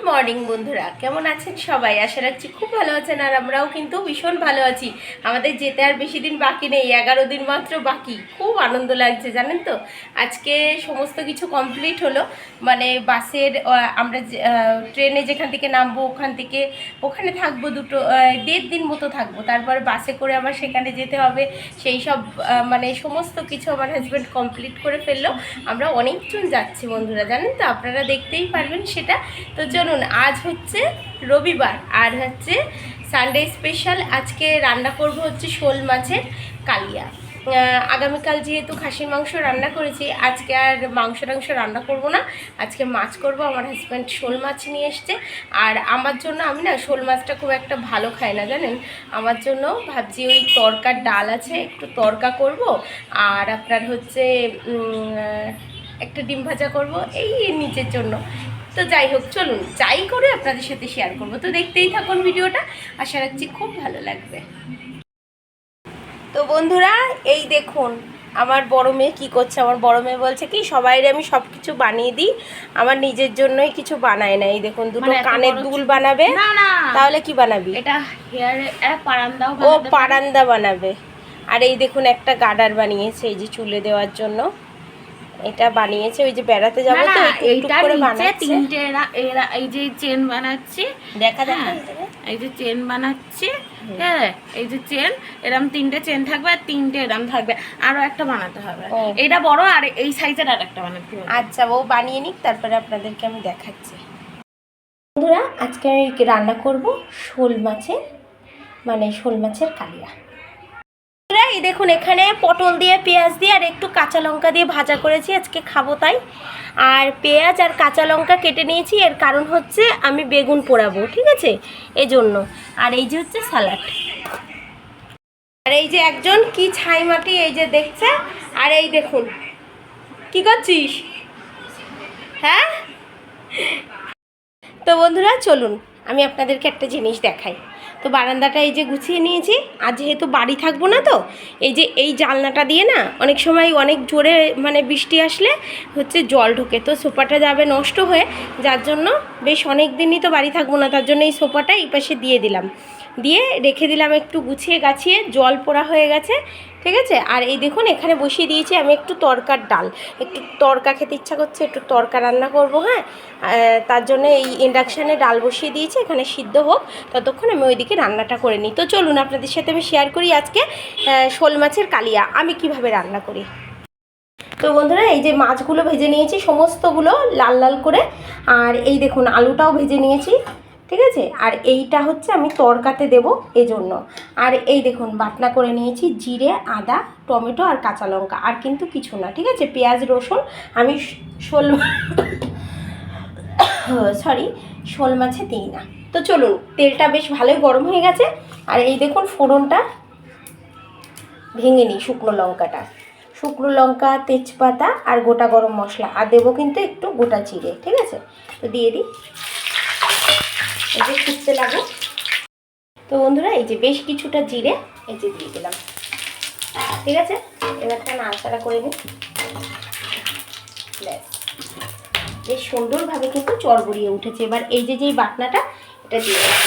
Morning বন্ধুরা, কেমন আছেন সবাই? আশা রাখছি খুব ভালো আছেন। আর আমরাও কিন্তু ভীষণ ভালো আছি। আমাদের যেতে আর বেশি দিন বাকি নেই, 11 দিন মাত্র বাকি। খুব আনন্দ লাগছে জানেন তো। আজকে সমস্ত কিছু কমপ্লিট হলো, মানে বাসের আমরা ট্রেনে যেখান থেকে নামবো ওখানে থাকবো 1.5 দিন মতো থাকবো। তারপর বাসে করে আবার সেখানে যেতে হবে। সেই সব মানে সমস্ত কিছু আমার হাজব্যান্ড কমপ্লিট করে ফেললো। আমরা অনেকজন যাচ্ছি বন্ধুরা, জানেন তো, আপনারা দেখতেই পারবেন সেটা। তো চলুন, আজ হচ্ছে রবিবার আর হচ্ছে সানডে স্পেশাল। আজকে রান্না করব হচ্ছে শোল মাছের কালিয়া। আগামীকাল যেহেতু খাসির মাংস রান্না করেছি, আজকে আর মাংস রান্না করব না, আজকে মাছ করব। আমার হাজব্যান্ড শোল মাছ নিয়ে এসছে। আর আমার জন্য, আমি না শোল মাছটা খুব একটা ভালো খাই না জানেন, আমার জন্য ভাবছি ওই তরকার ডাল আছে, একটু তরকা করব। আর আপনার হচ্ছে একটা ডিম ভাজা করব এই নিচের জন্য। তো যাই হোক, চলুন যাই করে আপনাদের সাথে শেয়ার করবো। তো দেখতেই থাকুন ভিডিওটা, আশা রাখছি খুব ভালো লাগবে। তো বন্ধুরা, এই দেখুন আমার বড় মেয়ে কি করছে। আমার বড় মেয়ে বলছে কি, সবাইরে আমি সব কিছু বানিয়ে দিই, আমার নিজের জন্যই কিছু বানায় না। এই দেখুন, দুটো কানের দুল বানাবে। তাহলে কি বানাবি? এটা হেয়ারে পারান্দাও ও পারান্দা বানাবে। আর এই দেখুন একটা গার্ডার বানিয়েছে, এই যে চুলে দেওয়ার জন্য এটা বানিয়েছে। ওই যে বেড়াতে যাবো তো, এইটা করে বানাচ্ছে। তিনটে এরা এই যে চেন বানাচ্ছে, দেখা এই যে চেন বানাচ্ছে, হ্যাঁ এই যে চেন, এরকম 3টে চেন থাকবে আর 3টে এরকম থাকবে, আরো একটা বানাতে হবে। এটা বড় আর এই সাইজের আর একটা বানাতে হবে। আচ্ছা, ও বানিয়ে নিক, তারপরে আপনাদেরকে আমি দেখাচ্ছি। বন্ধুরা, আজকে আমি রান্না করব শোল মাছের কালিয়া। এই দেখুন, এখানে পটল দিয়ে, পেঁয়াজ দিয়ে আর একটু কাঁচা লঙ্কা দিয়ে ভাজা করেছি, আজকে খাবো তাই। আর পেঁয়াজ আর কাঁচা লঙ্কা কেটে নিয়েছি, এর কারণ হচ্ছে আমি বেগুন পোড়াবো, ঠিক আছে, এজন্য। আর এই যে হচ্ছে স্যালাড। আর এই যে একজন কি ছাই মাটি এই যে দেখছে। আর এই দেখুন, কি করছিস? হ্যাঁ, তো বন্ধুরা চলুন আমি আপনাদেরকে একটা জিনিস দেখাই। তো বারান্দাটা এই যে গুছিয়ে নিয়েছি। আর যেহেতু বাড়ি থাকবো না, তো এই জানলাটা দিয়ে না অনেক সময় অনেক জোরে মানে বৃষ্টি আসলে হচ্ছে জল ঢোকে, তো সোফাটা যাবে নষ্ট হয়ে, যার জন্য বেশ অনেক দিনই তো বাড়ি থাকবো না, তার জন্য এই সোফাটা এই পাশে দিয়ে রেখে দিলাম একটু গুছিয়ে গাছিয়ে। জল পোড়া হয়ে গেছে, ঠিক আছে। আর এই দেখুন, এখানে বসিয়ে দিয়েছি আমি একটু তরকার ডাল, একটু তরকা খেতে ইচ্ছা করছে, একটু তরকা রান্না করব। হ্যাঁ, তার জন্য এই ইন্ডাকশানে ডাল বসিয়ে দিয়েছি, এখানে সিদ্ধ হোক, ততক্ষণ আমি ওইদিকে রান্নাটা করে নিই। তো চলুন আপনাদের সাথে আমি শেয়ার করি আজকে শোল মাছের কালিয়া আমি কিভাবে রান্না করি। তো বন্ধুরা, এই যে মাছগুলো ভেজে নিয়েছি সমস্তগুলো লাল লাল করে। আর এই দেখুন আলুটাও ভেজে নিয়েছি, ঠিক আছে। আর এইটা হচ্ছে আমি তরকাতে দেবো এজন্য। আর এই দেখুন বাটনা করে নিয়েছি জিরে, আদা, টমেটো আর কাঁচা লঙ্কা, আর কিন্তু কিছু না, ঠিক আছে। পেঁয়াজ রসুন আমি শোল মাছে দিই না। তো চলুন, তেলটা বেশ ভালোই গরম হয়ে গেছে। আর এই দেখুন ফোড়নটা ভেঙে নিই, শুকনো লঙ্কা, তেজপাতা আর গোটা গরম মশলা, আর দেবো কিন্তু একটু গোটা জিরে, ঠিক আছে। তো দিয়ে দিই, এই যে ফুটতে লাগো। তো বন্ধুরা, এই যে বেশ কিছুটা জিরে এই যে দিয়ে দিলাম, ঠিক আছে। এবারটা নাড়াচাড়া করে নিই। বেশ সুন্দরভাবে কিন্তু চড়বড়িয়ে উঠেছে। এবার এই যে বাটনাটা এটা দিয়ে দিলাম।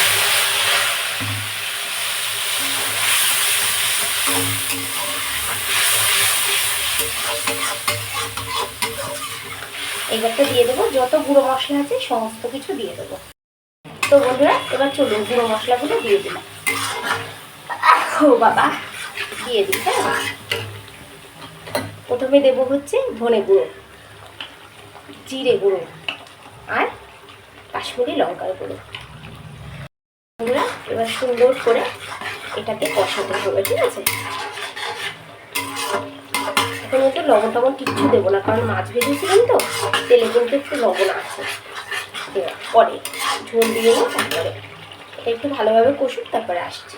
এবারটা দিয়ে দেবো, যত গুঁড়ো মশলা আছে সমস্ত কিছু দিয়ে দেবো। তো বন্ধুরা, এবার চলুন গুঁড়ো মশলাগুলো দিয়ে দিলাম। ও বাবা, দিয়ে দিই। হ্যাঁ, প্রথমে দেবো হচ্ছে ধনে গুঁড়ো, জিরে গুঁড়ো আর কাশ্মীরি লঙ্কার গুঁড়ো। বন্ধুরা, এবার সুন্দর করে এটাকে কষাতে হবে, ঠিক আছে। এখন একটু লবণ টবণ কিচ্ছু দেবো না, কারণ মাছ ভেজেছিলাম তো, তেলে কিন্তু একটু লবণ আছে। পরে ঝোল দিয়ে নেব, তারপরে এটা একটু ভালোভাবে কষুক, তারপরে আসছি।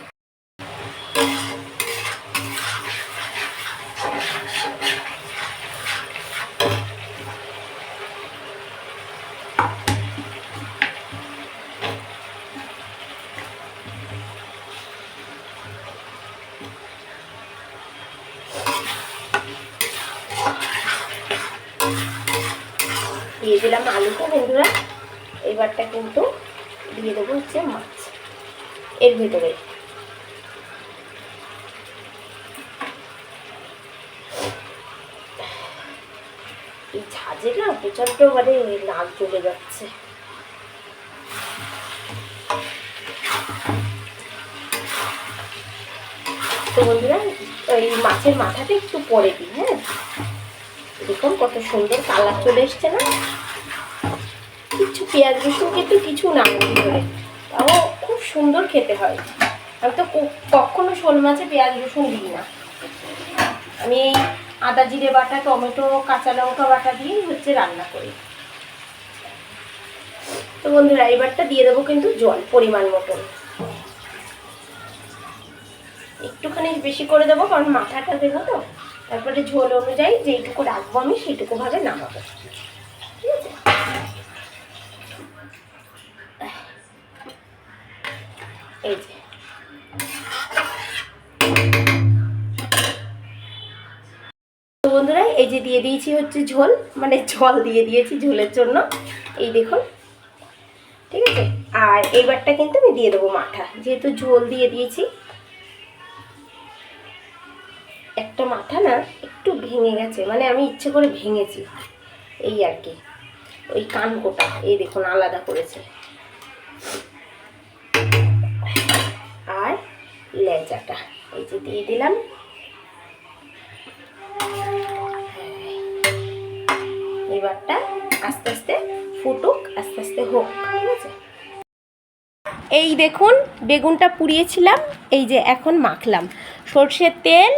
দিয়ে দিলাম আলুটা বন্ধুরা। এইবারটা কিন্তু দিয়ে দেবো হচ্ছে মাছ এর ভেতরে। এই ঝাঁঝে না প্রচন্ড মানে নাক জ্বলে যাচ্ছে। তো বন্ধুরা এই মাছের মাথাটা একটু পরে দিই। হ্যাঁ, দেখুন কত সুন্দর কালার চলে এসছে না। কিছু পেঁয়াজ রসুন কিন্তু কিছু না ভিতরে, তাও খুব সুন্দর খেতে হয়। আমি তো কখনো শোল মাছে পেঁয়াজ রসুন দিই না। আমি এই আদা জিরে বাটা, টমেটো, কাঁচা লঙ্কা বাটা দিয়েই হচ্ছে রান্না করি। তো বন্ধুরা এবারটা দিয়ে দেবো কিন্তু জল পরিমাণ মতন, একটুখানি বেশি করে দেবো কারণ মাথাটা দেবো তো। তারপরে ঝোল অনুযায়ী যেইটুকু রাখবো আমি সেইটুকু ভাবে নামাবো, ঠিক আছে। এই যে বন্ধুরা এই যে দিয়ে দিয়েছি হচ্ছে ঝোল, মানে জল দিয়ে দিয়েছি ঝোলের জন্য, এই দেখুন, ঠিক আছে। আর এইবারটা কিন্তু আমি দিয়ে দেবো মাথা, যেহেতু ঝোল দিয়ে দিয়েছি। একটা মাথা না একটু ভেঙে গেছে, মানে আমি ইচ্ছে করে ভেঙেছি এই আর কি, ওই কানকোটা এই দেখুন আলাদা করেছে। আর লেজাটা এই যে দিয়ে দিলাম। এবারটা আস্তে আস্তে ফুটুক, আস্তে আস্তে হোক, ঠিক আছে। এই দেখুন বেগুনটা পুড়িয়েছিলাম, এই যে এখন মাখলাম সর্ষের তেল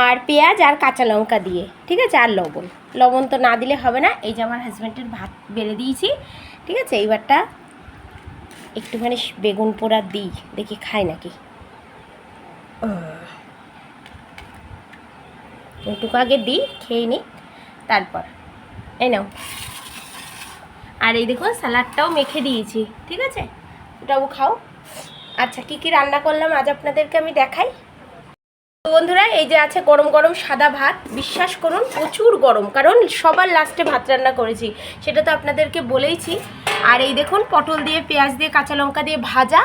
আর পেঁয়াজ আর কাঁচা লঙ্কা দিয়ে, ঠিক আছে। আর লবণ, লবণ তো না দিলে হবে না। এই যে আমার হাজব্যান্ডের ভাত বেড়ে দিয়েছি, ঠিক আছে। এইবারটা একটুখানি বেগুন পোড়া দিই, দেখি খাই নাকি। একটুকু আগে দিই, খেয়ে নিই, তারপর এই নাও। আর এই দেখুন স্যালাডটাও মেখে দিয়েছি, ঠিক আছে, ওটাও খাও। আচ্ছা কী কী রান্না করলাম আজ আপনাদেরকে আমি দেখাই। তো বন্ধুরা এই যে আছে গরম গরম সাদা ভাত, বিশ্বাস করুন প্রচুর গরম, কারণ সবার লাস্টে ভাত রান্না করেছি, সেটা তো আপনাদেরকে বলেইছি। আর এই দেখুন পটল দিয়ে, পেঁয়াজ দিয়ে, কাঁচা লঙ্কা দিয়ে ভাজা।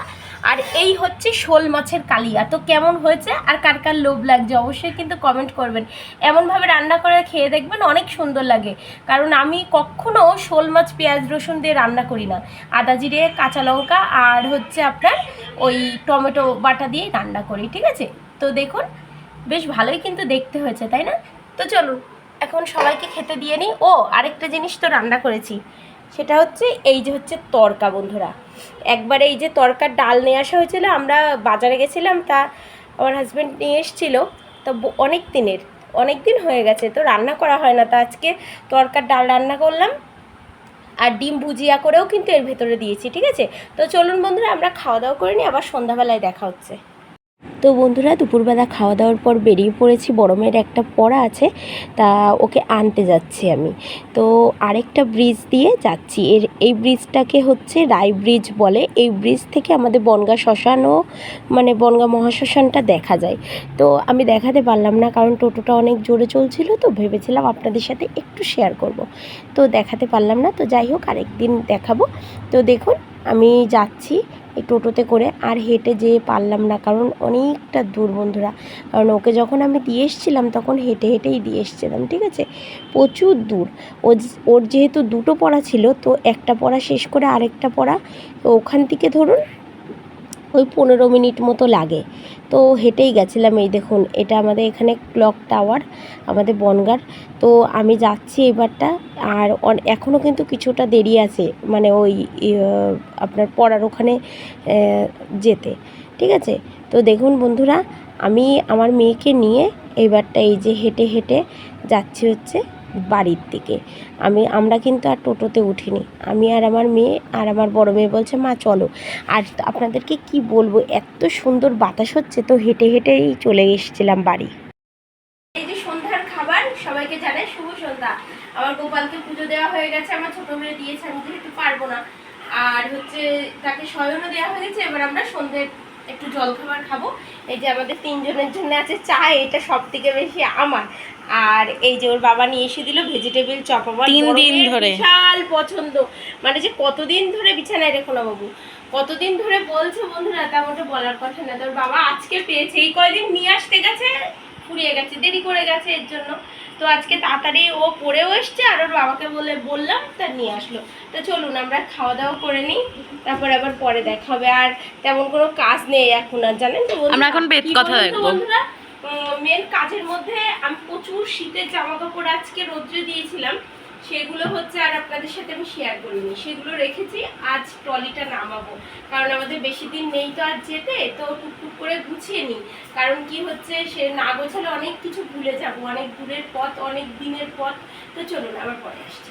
আর এই হচ্ছে শোল মাছের কালিয়া। তো কেমন হয়েছে আর কার কার লোভ লাগছে অবশ্যই কিন্তু কমেন্ট করবেন। এমনভাবে রান্না করে খেয়ে দেখবেন, অনেক সুন্দর লাগে। কারণ আমি কখনো শোল মাছ পেঁয়াজ রসুন দিয়ে রান্না করি না, আদা জিরে, কাঁচা লঙ্কা আর হচ্ছে আপনার ওই টমেটো বাটা দিয়ে রান্না করি, ঠিক আছে। তো দেখুন বেশ ভালোই কিন্তু দেখতে হয়েছে, তাই না? তো চলুন এখন সবাইকে খেতে দিয়ে নিই। ও আরেকটা জিনিস তো রান্না করেছি, সেটা হচ্ছে এই যে হচ্ছে তরকা। বন্ধুরা একবার এই যে তরকার ডাল নিয়ে আসা হয়েছিল, আমরা বাজারে গেছিলাম, তা আমার হাজব্যান্ড নিয়ে এসেছিলো। তো অনেক দিন হয়ে গেছে, তো রান্না করা হয় না। তা আজকে তরকার ডাল রান্না করলাম, আর ডিম ভুজিয়া করেও কিন্তু এর ভেতরে দিয়েছি, ঠিক আছে। তো চলুন বন্ধুরা আমরা খাওয়া দাওয়া করে নিই, আবার সন্ধ্যাবেলায় দেখা হচ্ছে। তো বন্ধুরা দুপুরবেলা খাওয়া দাওয়ার পর বেরিয়ে পড়েছি, বড় মেয়ের একটা পড়া আছে, তা ওকে আনতে যাচ্ছি আমি। তো আরেকটা ব্রিজ দিয়ে যাচ্ছি, এই ব্রিজটাকে হচ্ছে রায় ব্রিজ বলে। এই ব্রিজ থেকে আমাদের বনগাঁ শ্মশানও, মানে বনগাঁ মহাশ্মশানটা দেখা যায়। তো আমি দেখাতে পারলাম না, কারণ টোটোটা অনেক জোরে চলছিল, তো ভেবেছিলাম আপনাদের সাথে একটু শেয়ার করব, তো দেখাতে পারলাম না। তো যাই হোক আরেকদিন দেখাবো। তো দেখুন আমি যাচ্ছি এই টোটোতে করে, আর হেঁটে যেয়ে পারলাম না, কারণ অনেকটা দূর বন্ধুরা। কারণ ওকে যখন আমি দিয়ে এসেছিলাম তখন হেঁটে হেঁটেই দিয়ে এসেছিলাম, ঠিক আছে, প্রচুর দূর। ওর যেহেতু দুটো পড়া ছিল, তো একটা পড়া শেষ করে আরেকটা পড়া, তো ওখান থেকে ধরুন ওই 15 মিনিট মতো লাগে। তো হেঁটেই গেছিলাম। এই দেখুন এটা আমাদের এখানে ক্লক টাওয়ার, আমাদের বনগাঁর। তো আমি যাচ্ছি এবারটা, আর এখনও কিন্তু কিছুটা দেরি আছে, মানে ওই আপনার পড়ার ওখানে যেতে, ঠিক আছে। তো দেখুন বন্ধুরা আমি আমার মেয়েকে নিয়ে এইবারটা এই যে হেঁটে হেঁটে যাচ্ছি হচ্ছে বাড়ির দিকে। আমরা কিন্তু আর টোটোতে উঠিনি, আমি আর আমার মেয়ে, আর আমার বড় মেয়ে বলছে মা চলো। আর আপনাদেরকে কি বলবো, এত সুন্দর বাতাস হচ্ছে, তো হেঁটে হেঁটেই চলে এসেছিলাম বাড়ি। এই যে সন্ধ্যার খাবার, সবাইকে জানাই শুভ সন্ধ্যা। আমার গোপালকে পুজো দেওয়া হয়ে গেছে, আমার ছোট মেয়ে দিয়েছে, আমি যেহেতু পারবো না। আর হচ্ছে তাকে শয়নও দেওয়া হয়ে গেছে, এবার আমরা সন্ধ্যের একটু জলখাবার খাবো। এই যে আমাদের তিনজনের জন্য আছে চা, এটা সব থেকে বেশি আমার। আর এই যে ওর বাবা নিয়ে এসে দিল ভেজিটেবিল চপ, আমার 3 বড় দিন মেয়ের ধরে। বিশাল পছন্দ। মানে যে কতদিন ধরে বিছানায় রেখো না বাবু, কতদিন ধরে বলছে বন্ধুরা, তেমনটা বলার কথা না। তোর বাবা আজকে পেয়েছে, এই কয়দিন নিয়ে আসতে গেছে, ফুরিয়ে গেছে, দেরি করে গেছে এর জন্য। তো আজকে তাড়াতাড়ি ও পড়েও এসছে, আর ওর বাবাকে বললাম তা নিয়ে আসলো। তো চলুন আমরা খাওয়া দাওয়া করে নিই, তারপর আবার পরে দেখা হবে। আর তেমন কোনো কাজ নেই এখন আর, জানেন তো বন্ধুরা। আমরা এখন বেদ কি কথা বলুন তো দেখবো। বন্ধুরা, মেন কাজের মধ্যে আমি প্রচুর শীতের জামা কাপড় আজকে রোদ্রে দিয়েছিলাম, সেগুলো হচ্ছে আর আপনাদের সাথে আমি শেয়ার করিনি, সেগুলো রেখেছি। আজ ট্রলিটা নামাবো, কারণ আমাদের বেশি দিন নেই তো আর যেতে, তো টুকটুক করে গুছিয়ে নিই। কারণ কি হচ্ছে, সে না গোছালে অনেক কিছু ভুলে যাব, অনেক দূরের পথ, অনেক দিনের পথ। তো চলুন আবার পরে আসছি।